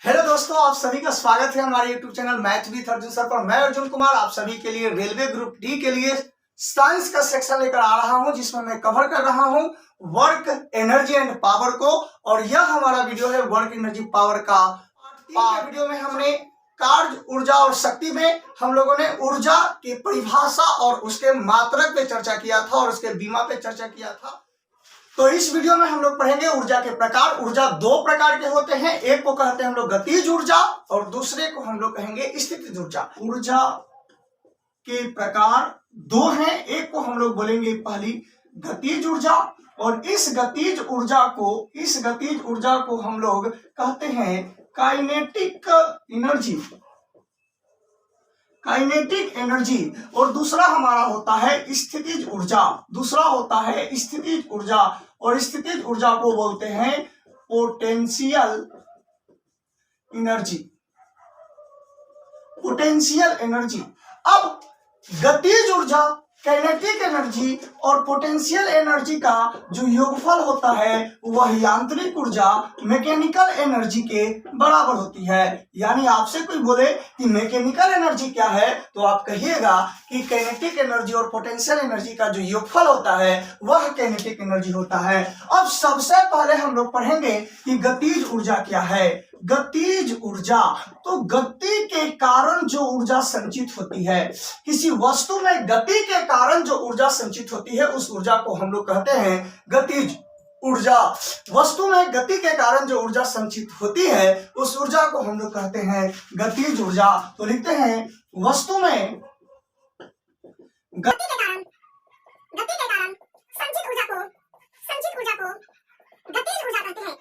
Hello दोस्तों, आप सभी का स्वागत है हमारे YouTube channel math with Arjun sir पर। मैं अर्जुन कुमार आप सभी के लिए रेलवे ग्रुप डी के लिए साइंस का सेक्शन लेकर आ रहा हूं, जिसमें मैं कवर कर रहा हूं वर्क एनर्जी एंड पावर को। और यह हमारा वीडियो है वर्क एनर्जी पावर का। के वीडियो में हमने कार्य, ऊर्जा और शक्ति में हम लोगों ने ऊर्जा की परिभाषा और उसके मात्रक पे चर्चा किया था और उसके बीमा पे चर्चा किया था। तो इस वीडियो में हम लोग पढ़ेंगे ऊर्जा के प्रकार। ऊर्जा दो प्रकार के होते हैं, एक को कहते हैं हम लोग गतिज ऊर्जा और दूसरे को हम लोग कहेंगे स्थितिज ऊर्जा। ऊर्जा के प्रकार दो हैं, एक को हम लोग बोलेंगे पहली गतिज ऊर्जा और इस गतिज ऊर्जा को हम लोग कहते हैं काइनेटिक एनर्जी और दूसरा हमारा होता है स्थितिज ऊर्जा। और स्थितिज ऊर्जा को बोलते हैं पोटेंशियल एनर्जी। अब गतिज ऊर्जा, काइनेटिक एनर्जी और पोटेंशियल एनर्जी का जो योगफल होता है वह यांत्रिक ऊर्जा मैकेनिकल एनर्जी के बराबर होती है। यानी आपसे कोई बोले कि मैकेनिकल एनर्जी क्या है तो आप कहिएगा कि काइनेटिक एनर्जी और पोटेंशियल एनर्जी का जो योगफल होता है वह काइनेटिक एनर्जी होता है। अब सबसे पहले हम लोग पढ़ेंगे कि गतिज ऊर्जा क्या है। गतिज ऊर्जा, तो गति के कारण जो ऊर्जा संचित होती है, किसी वस्तु में गति के कारण जो ऊर्जा संचित होती है उस ऊर्जा को हम लोग कहते हैं गतिज ऊर्जा। वस्तु में गति के कारण जो ऊर्जा संचित होती है उस ऊर्जा को हम लोग कहते हैं गतिज ऊर्जा। तो लिखते हैं वस्तु में गति के कारण संचित ऊर्जा को गतिज ऊर्जा कहते हैं।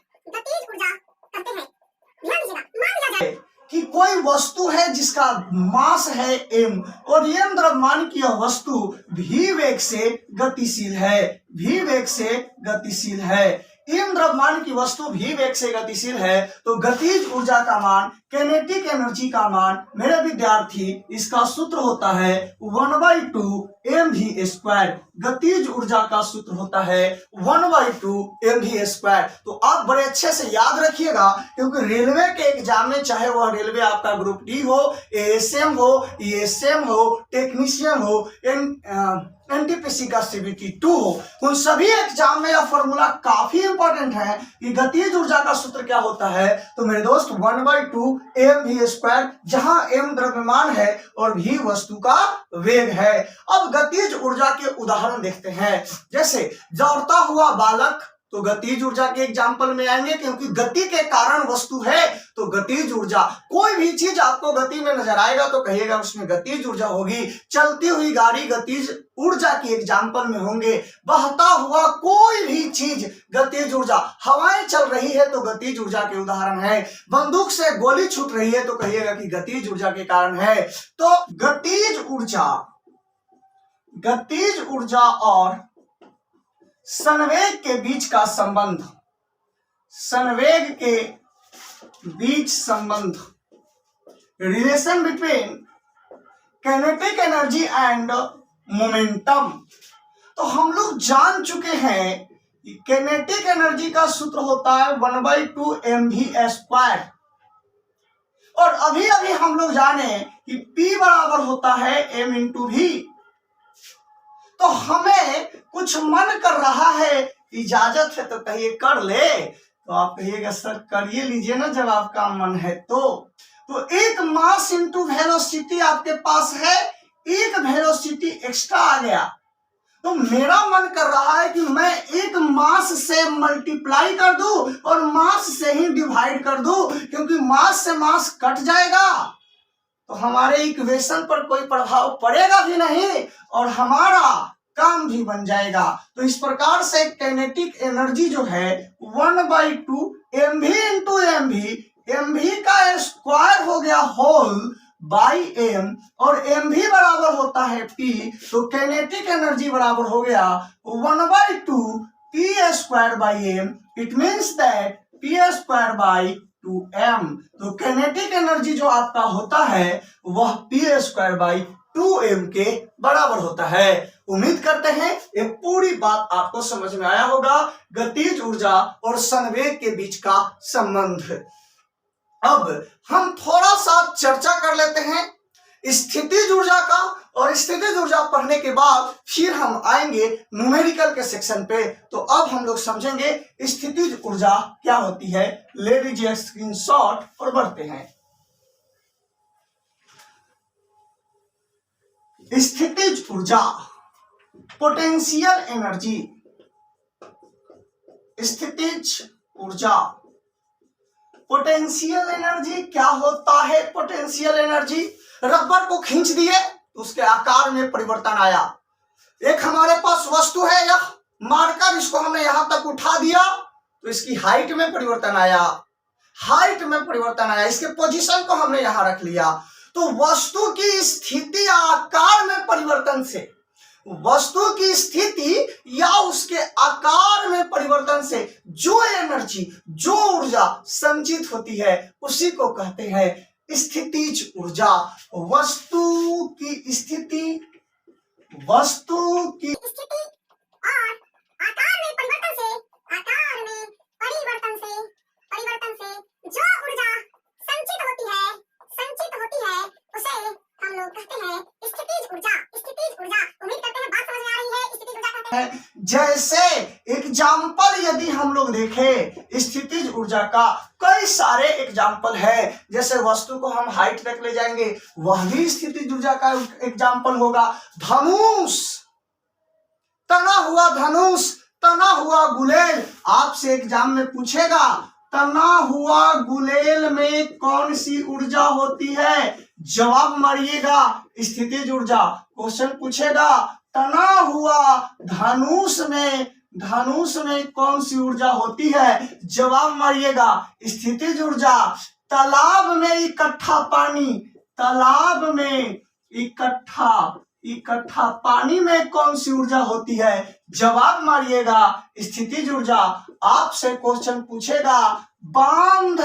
कि कोई वस्तु है जिसका मास है m और m द्रव्यमान की यह वस्तु v वेग से गतिशील है। m द्रव्यमान की वस्तु v वेग से गतिशील है तो गतिज ऊर्जा का मान, काइनेटिक एनर्जी का मान, मेरे विद्यार्थी, इसका सूत्र होता है 1/2 mv²। गतिज ऊर्जा का सूत्र होता है 1/2 mv²। तो आप बड़े अच्छे से याद रखिएगा, क्योंकि रेलवे के एग्जाम में, चाहे वह रेलवे आपका ग्रुप डी हो, एएसएम हो, ईएसएम हो, टेक्नीशियन हो, एनटीपीसी का CBT 2 हो, उन सभी एग्जाम में यह फॉर्मूला काफी इंपॉर्टेंट है कि गतिज ऊर्जा का सूत्र क्या होता है। तो मेरे दोस्त 1/2 mv², जहां m द्रव्यमान है और v वस्तु का वेग है। अब गतिज ऊर्जा के उदाहरण देखते हैं। जैसे दौड़ता हुआ बालक, तो गतिज ऊर्जा के एग्जाम्पल में आएंगे, क्योंकि गति के कारण वस्तु है तो गतिज ऊर्जा। कोई भी चीज आपको गति में नजर आएगा तो कहिएगा उसमें गतिज ऊर्जा होगी। चलती हुई गाड़ी गतिज ऊर्जा की एग्जाम्पल में होंगे। बहता हुआ कोई भी चीज गतिज ऊर्जा, हवाएं चल रही है तो गतिज ऊर्जा के उदाहरण है। बंदूक से गोली छूट रही है तो कहिएगा कि गतिज ऊर्जा के कारण है। तो गतिज ऊर्जा और संवेग के बीच का संबंध, relation between kinetic energy and momentum. तो हम लोग जान चुके हैं कि काइनेटिक एनर्जी का सूत्र होता है 1/2 mv²। और अभी हम लोग जाने कि P बराबर होता है m × v। तो हमें कुछ मन कर रहा है, इजाजत है तो कहिए कर ले, तो आप कहिएगा सर करिए लीजिए ना जब आपका मन है तो एक मास इंटू वेलोसिटी आपके पास है, एक वेलोसिटी एक्स्ट्रा आ गया। तो मेरा मन कर रहा है कि मैं एक मास से मल्टीप्लाई कर दूं और मास से ही डिवाइड कर दूं, क्योंकि मास से मास कट जाएगा तो हमारे इक्वेशन पर कोई प्रभाव पड़ेगा भी नहीं और हमारा काम भी बन जाएगा। तो इस प्रकार से काइनेटिक एनर्जी जो है 1/2 mv × mv, mv का स्क्वायर हो गया होल बाई m और mv बराबर होता है p। तो काइनेटिक एनर्जी बराबर हो गया 1/2 p²/m। It means that p²/2m। तो काइनेटिक एनर्जी जो आपका होता है वह p²/2m के बराबर होता है। उम्मीद करते हैं ये पूरी बात आपको समझ में आया होगा, गतिज ऊर्जा और संवेग के बीच का संबंध। अब हम थोड़ा सा चर्चा कर लेते हैं स्थितिज ऊर्जा का, और स्थितिज ऊर्जा पढ़ने के बाद फिर हम आएंगे न्यूमेरिकल के सेक्शन पे। तो अब हम लोग समझेंगे स्थितिज ऊर्जा क्या होती है। ले लीजिए स्क्रीनशॉट और बढ़ते हैं। स्थितिज ऊर्जा, पोटेंशियल एनर्जी। स्थितिज ऊर्जा, पोटेंशियल एनर्जी क्या होता है। पोटेंशियल एनर्जी, रबर को खींच दिए तो उसके आकार में परिवर्तन आया। एक हमारे पास वस्तु है, यह मारकर इसको हमने यहां तक उठा दिया तो इसकी हाइट में परिवर्तन आया, हाइट में परिवर्तन आया, इसके पोजीशन को हमने यहां रख लिया। तो वस्तु की स्थिति आकार में परिवर्तन से, वस्तु की स्थिति या उसके आकार में परिवर्तन से जो एनर्जी, जो ऊर्जा संचित होती है उसी को कहते हैं स्थितिज ऊर्जा। वस्तु की स्थिति, वस्तु की स्थिति और आकार में परिवर्तन से, आकार में परिवर्तन से जो ऊर्जा संचित होती है उसे हम लोग कहते हैं स्थितिज ऊर्जा। स्थितिज ऊर्जा, उम्मीद करते हैं बात समझ में आ रही है। स्थितिज ऊर्जा कहते हैं, जैसे एग्जाम्पल यदि हम लोग देखें स्थितिज ऊर्जा का, कई सारे एग्जाम्पल है। जैसे वस्तु को हम हाइट तक ले जाएंगे, वह भी स्थितिज ऊर्जा का एग्जाम्पल होगा। धनुष, तना हुआ धनुष, तना हुआ गुलेल। आपसे एग्जाम में पूछेगा तना हुआ गुलेल में कौन सी ऊर्जा होती है, जवाब मारिएगा स्थितिज ऊर्जा। क्वेश्चन पूछेगा तना हुआ धनुष में कौन सी ऊर्जा होती है, जवाब मारिएगा स्थितिज ऊर्जा। तालाब में इकट्ठा पानी, तालाब में इकट्ठा पानी में कौन सी ऊर्जा होती है, जवाब मारिएगा स्थितिज ऊर्जा। आपसे क्वेश्चन पूछेगा बांध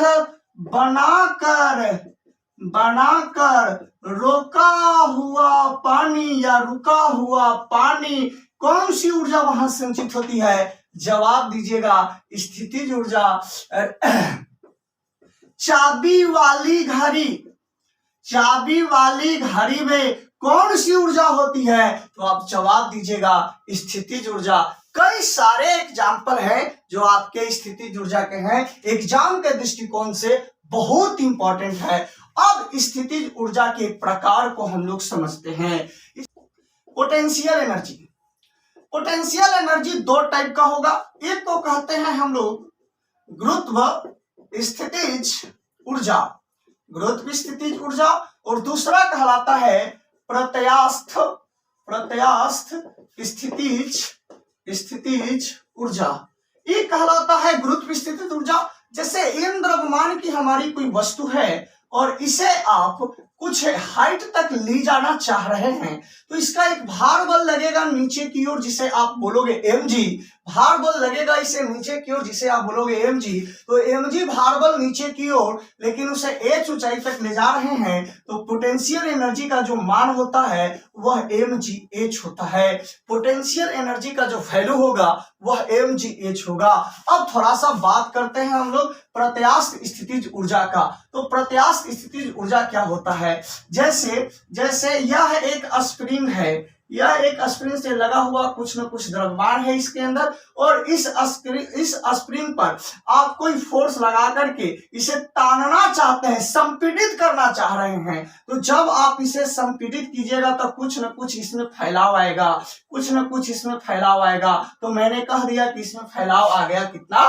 बनाकर रोका हुआ पानी या रुका हुआ पानी, कौन सी ऊर्जा वहां संचित होती है, जवाब दीजिएगा स्थितिज ऊर्जा। चाबी वाली घड़ी में कौन सी ऊर्जा होती है, तो आप जवाब दीजिएगा स्थितिज ऊर्जा। कई सारे एग्जाम्पल हैं जो आपके स्थितिज ऊर्जा के हैं, एग्जाम के दृष्टिकोण से बहुत इंपॉर्टेंट है। अब स्थितिज ऊर्जा के प्रकार को हम लोग समझते हैं। पोटेंशियल एनर्जी, पोटेंशियल एनर्जी दो टाइप का होगा। एक को कहते हैं हम लोग गुरुत्व स्थितिज ऊर्जा, गुरुत्व स्थितिज ऊर्जा, और दूसरा कहलाता है प्रत्यास्थ स्थितिज ऊर्जा। ये कहलाता है गुरुत्व स्थितिज ऊर्जा। जैसे एम द्रव्यमान की हमारी कोई वस्तु है और इसे आप कुछ हाइट तक ले जाना चाह रहे हैं, तो इसका एक भार बल लगेगा नीचे की ओर जिसे आप बोलोगे mg, भार बल लगेगा इसे नीचे की ओर जिसे आप बोलोगे mg। तो mg भार बल नीचे की ओर, लेकिन उसे h ऊंचाई तक ले जा रहे हैं, तो पोटेंशियल एनर्जी का जो मान होता है वह mgh होता है। पोटेंशियल एनर्जी का जो वैल्यू होगा वह mgh होगा। अब थोड़ा सा बात करते हैं हम लोग प्रत्यास्थ स्थितिज ऊर्जा का। तो प्रत्यास्थ स्थितिज ऊर्जा क्या होता है, जैसे यह एक स्प्रिंग है, यह एक स्प्रिंग से लगा हुआ कुछ न कुछ द्रव्यमान है इसके अंदर, और इस स्प्रिंग पर आप कोई फोर्स लगा करके इसे तानना चाहते हैं, संपीड़ित करना चाह रहे हैं। तो जब आप इसे संपीड़ित कीजिएगा तो कुछ न कुछ इसमें फैलाव आएगा, कुछ न कुछ इसमें फैलाव आएगा। तो मैंने कह दिया कि इसमें फैलाव आ गया कितना,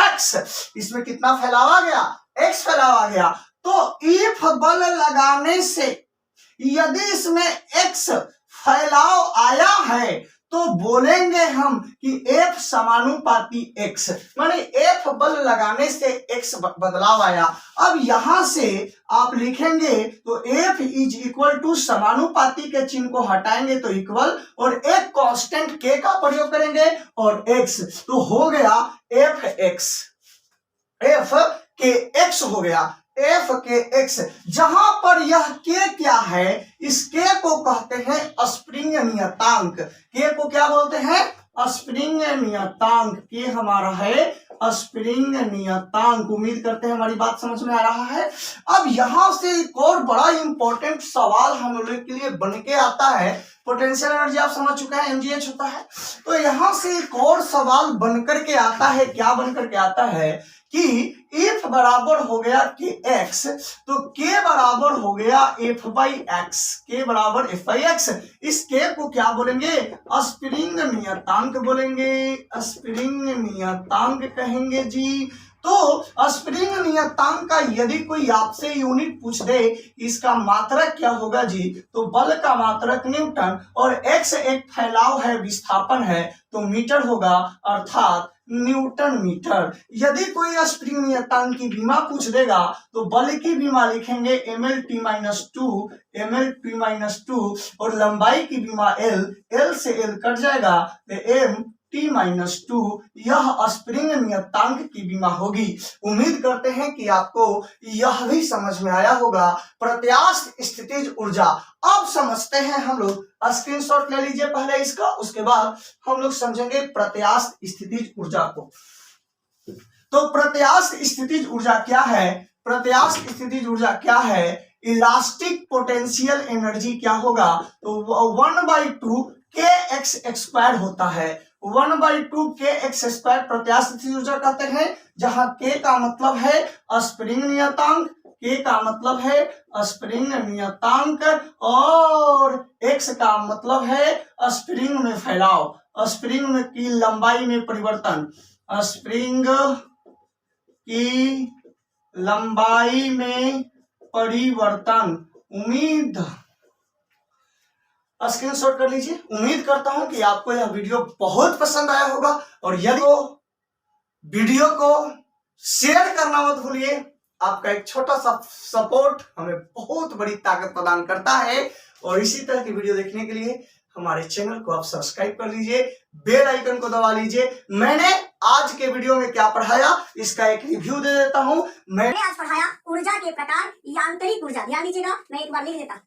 x। इसमें कितना फैलाव आ गया, x फैलाव आ गया। तो F बल लगाने से यदि इसमें x फैलाव आया है तो बोलेंगे हम कि F समानुपाती x, माने F बल लगाने से x बदलाव आया। अब यहां से आप लिखेंगे तो F इज इक्वल टू समानुपाती के चिन्ह को हटाएंगे तो इक्वल, और एक कांस्टेंट k का प्रयोग करेंगे और x, तो हो गया Fx, F के x हो गया F के x। जहां पर यह k क्या है, इस k को कहते हैं स्प्रिंग नियतांक। k को क्या बोलते हैं, स्प्रिंग नियतांक, के हमारा है स्प्रिंग नियतांक। उम्मीद करते हैं हमारी बात समझ में आ रहा है। अब यहां से एक और बड़ा इंपॉर्टेंट सवाल हम लोग के लिए बन के आता है। पोटेंशियल एनर्जी आप समझ चुके हैं mgh होता है, तो यहां से एक और सवाल बनकर के आता है। क्या बनकर के आता है कि एफ बराबर हो गया के एक्स, तो के बराबर हो गया एफ बाई एक्स, के बराबर एफ बाई एक्स। इस के को क्या बोलेंगे? स्प्रिंग नियतांक बोलेंगे, स्प्रिंग नियतांक कहेंगे जी। तो स्प्रिंग नियतांक का यदि कोई आपसे यूनिट पूछ दे इसका मात्रक क्या होगा जी, तो बल का मात्रक न्यूटन और एक्स एक फैलाव है, विस्थापन है, तो मीटर होगा, अर्थात न्यूटन मीटर। यदि कोई स्प्रिंग नियतांक की विमा पूछ देगा तो बल की विमा लिखेंगे mlt माइनस टू, और लंबाई की विमा l से l कट जाएगा तो mt-2, यह स्प्रिंग नियतांक की विमा होगी। उम्मीद करते हैं कि आपको यह भी समझ में आया होगा। प्रत्यास्थ स्थितिज ऊर्जा अब समझते हैं हम लोग। स्क्रीनशॉट ले लीजिए पहले इसका, उसके बाद हम लोग समझेंगे प्रत्यास्थ स्थितिज ऊर्जा को। तो प्रत्यास्थ स्थितिज ऊर्जा क्या है? प्रत्यास्थ स्थितिज ऊर्जा क्या है? इलास्टिक पोटेंशियल एनर्जी क्या होगा? तो 1/2 kx² होता है। 1/2 kx² प्रत्यास्थ स्थितिज ऊर्जा कहते हैं, जहां k का मतलब है स्प्रिंग नियतांक, के का मतलब है स्प्रिंग नियतांक, और x का मतलब है स्प्रिंग में फैलाव, स्प्रिंग में की लंबाई में परिवर्तन, स्प्रिंग की लंबाई में परिवर्तन। उम्मीद स्क्रीनशॉट कर लीजिए। उम्मीद करता हूं कि आपको यह वीडियो बहुत पसंद आया होगा, और यदि वीडियो को शेयर करना मत भूलिए। आपका एक छोटा सा सपोर्ट हमें बहुत बड़ी ताकत प्रदान करता है। और इसी तरह की वीडियो देखने के लिए हमारे चैनल को आप सब्सक्राइब कर लीजिए, बेल आइकन को दबा लीजिए। मैंने आज के वीडियो में क्या पढ़ाया इसका एक रिव्यू दे देता हूं। मैंने आज पढ़ाया ऊर्जा के प्रकार, यांत्रिक ऊर्जा। ध्यान दीजिएगा, मैं एक बार लिख देता।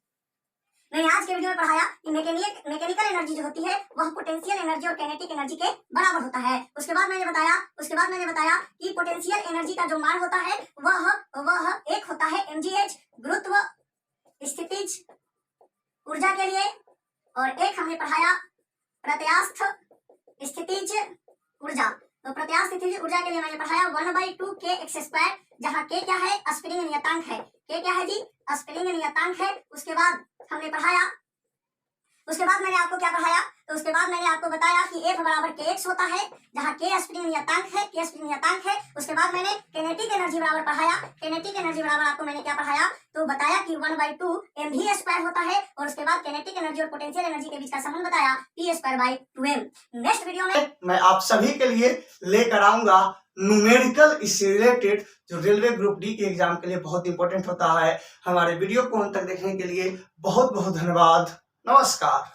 मैंने आज के वीडियो में पढ़ाया कि मैकेनिकल एनर्जी जो होती है वह पोटेंशियल एनर्जी और काइनेटिक एनर्जी के बराबर होता है। उसके बाद मैंने बताया कि पोटेंशियल एनर्जी का जो मान होता है वह एक होता है mgh गुरुत्व स्थितिज ऊर्जा के लिए, और एक हमने पढ़ाया प्रत्यास्थ स्थितिज ऊर्जा। तो प्रत्यास्थ स्थितिज ऊर्जा के लिए मैंने पढ़ाया 1/2 kx², जहाँ k क्या है? स्प्रिंग नियतांक है। k क्या है जी? स्प्रिंग नियतांक है। उसके बाद मैंने आपको क्या पढ़ाया? तो उसके बाद मैंने आपको बताया कि F बराबर kx होता है, जहाँ k स्प्रिंग नियतांक है। उसके बाद मैंने काइनेटिक एनर्जी बराबर पढ़ाया। काइनेटिक एनर्जी बराबर आपको मैंने क्या पढ़ाया? तो बताया कि 1/2 mv² होता है, और उसके बाद काइनेटिक एनर्जी और पोटेंशियल एनर्जी के बीच का संबंध बताया p²/2m। नेक्स्ट वीडियो में मैं आप सभी के लिए लेकर आऊंगा न्यूमेरिकल इससे रिलेटेड, जो रेलवे ग्रुप डी के एग्जाम के लिए बहुत इंपॉर्टेंट होता है। हमारे वीडियो को अंत तक देखने के लिए बहुत बहुत धन्यवाद। नमस्कार।